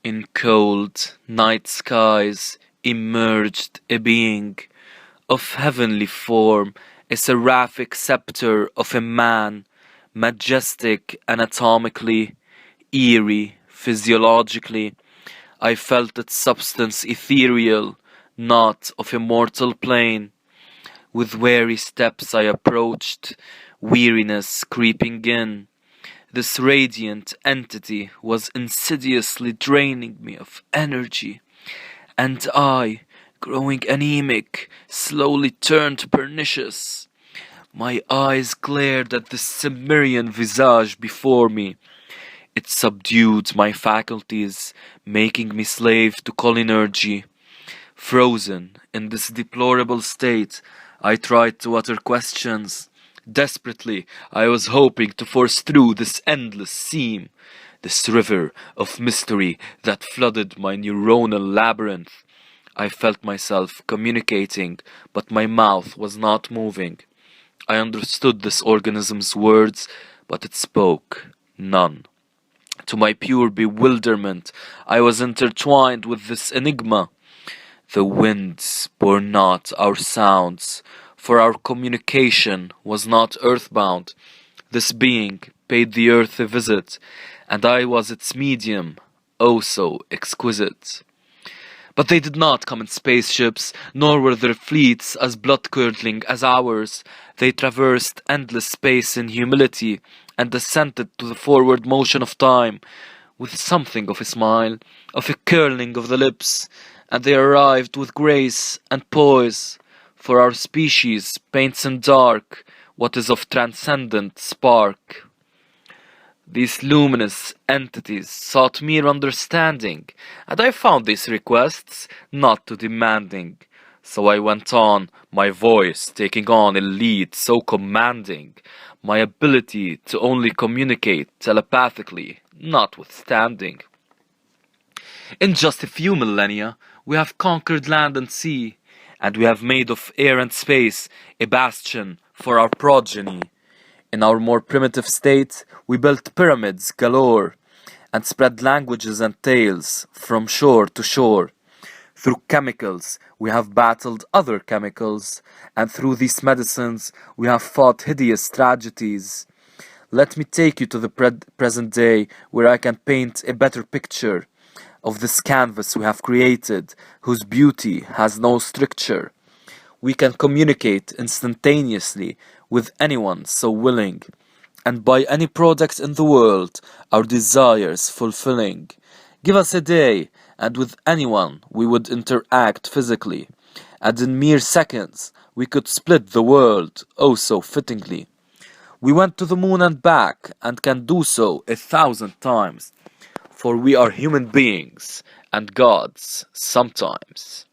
In cold night skies emerged a being of heavenly form, a seraphic scepter of a man, majestic anatomically, eerie physiologically. I felt its substance ethereal, not of a mortal plane. With wary steps I approached, weariness creeping in. This radiant entity was insidiously draining me of energy, and I, growing anemic, slowly turned pernicious. My eyes glared at the cimmerian visage before me. It subdued my faculties, making me slave to cholinergy. Frozen in this deplorable state, I tried to utter questions. Desperately, I was hoping to force through this endless seam, this river of mystery that flooded my neuronal labyrinth. I felt myself communicating, but my mouth was not moving. I understood this organism's words, but it spoke none. To my pure bewilderment, I was intertwined with this enigma. The winds bore not our sounds, for our communication was not earthbound. This being paid the earth a visit, and I was its medium, oh so exquisite. But they did not come in spaceships, nor were their fleets as blood-curdling as ours. They traversed endless space in humility, and assented to the forward motion of time, with something of a smile, of a curling of the lips, and they arrived with grace and poise, for our species paints in dark what is of transcendent spark. These luminous entities sought mere understanding, and I found these requests not too demanding. So I went on, my voice taking on a lead so commanding, my ability to only communicate telepathically notwithstanding. In just a few millennia, we have conquered land and sea, and we have made of air and space a bastion for our progeny. In our more primitive state, we built pyramids galore, and spread languages and tales from shore to shore. Through chemicals, we have battled other chemicals, and through these medicines, we have fought hideous tragedies. Let me take you to the present day, where I can paint a better picture of this canvas we have created, whose beauty has no stricture. We can communicate instantaneously with anyone so willing, and by any product in the world, our desires fulfilling. Give us a day, and with anyone we would interact physically, and in mere seconds we could split the world, oh so fittingly. We went to the moon and back, and can do so 1,000 times, for we are human beings, and gods sometimes.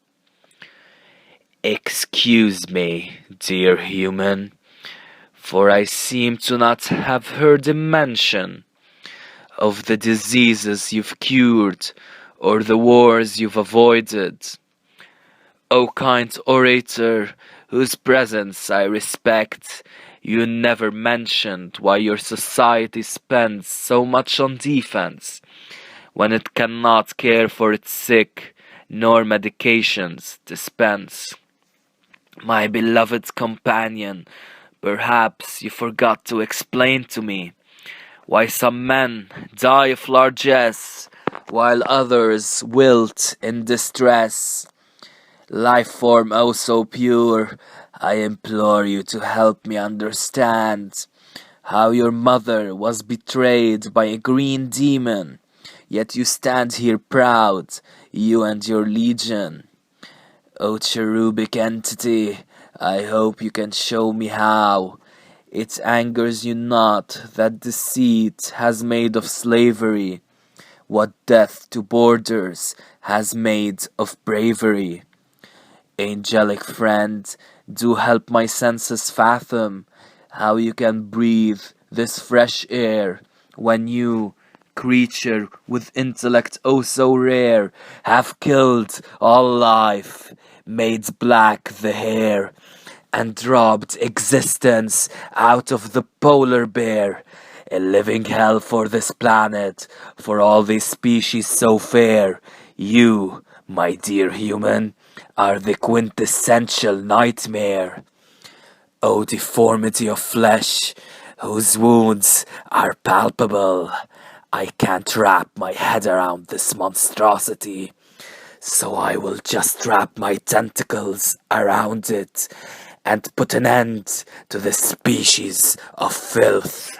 Excuse me, dear human, for I seem to not have heard a mention of the diseases you've cured, or the wars you've avoided. O kind orator, whose presence I respect, you never mentioned why your society spends so much on defense, when it cannot care for its sick, nor medications dispense. My beloved companion, perhaps you forgot to explain to me why some men die of largesse, while others wilt in distress. Life form oh so pure, I implore you to help me understand how your mother was betrayed by a green demon, yet you stand here proud, you and your legion. O cherubic entity, I hope you can show me how it angers you not that deceit has made of slavery what death to borders has made of bravery. Angelic friend, do help my senses fathom how you can breathe this fresh air when you, creature with intellect oh so rare, have killed all life, made black the hair, and robbed existence out of the polar bear. a living hell for this planet, for all these species so fair. You, my dear human, are the quintessential nightmare. O deformity of flesh, whose wounds are palpable. I can't wrap my head around this monstrosity, so I will just wrap my tentacles around it and put an end to the species of filth.